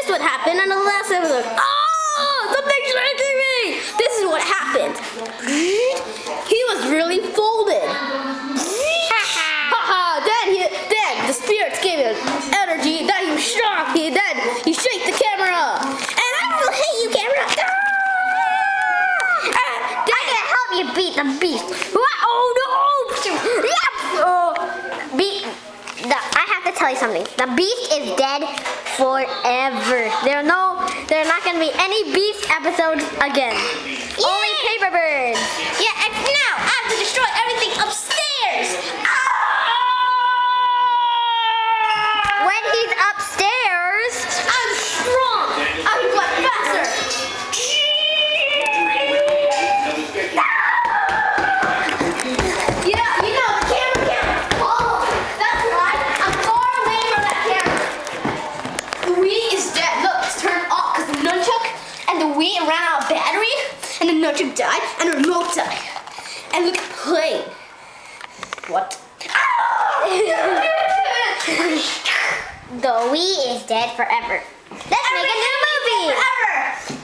guessed what happened on the last episode. Oh, something's shaking me! This is what happened. He was really folded. Haha! Then the spirits gave him energy. Then he was shocked. Then he shaked the camera. And I will hate you, camera. I'm gonna help you beat the beast. Oh no! I have to tell you something. The beast is dead forever. There are not gonna be any beast episodes again. Yeah. Only paper birds. Yeah, and now I have to destroy everything upstairs. When he's upstairs, I'm strong. I can fly faster. Yeah, you know the camera can't follow. That's right. I'm far away from that camera. The Wii is dead. Look, it's turned off because the nunchuck and the Wii ran out of battery, and the nunchuck died, and the remote died. And look, play. What? the Wii is dead forever. Let's make a new movie. Forever.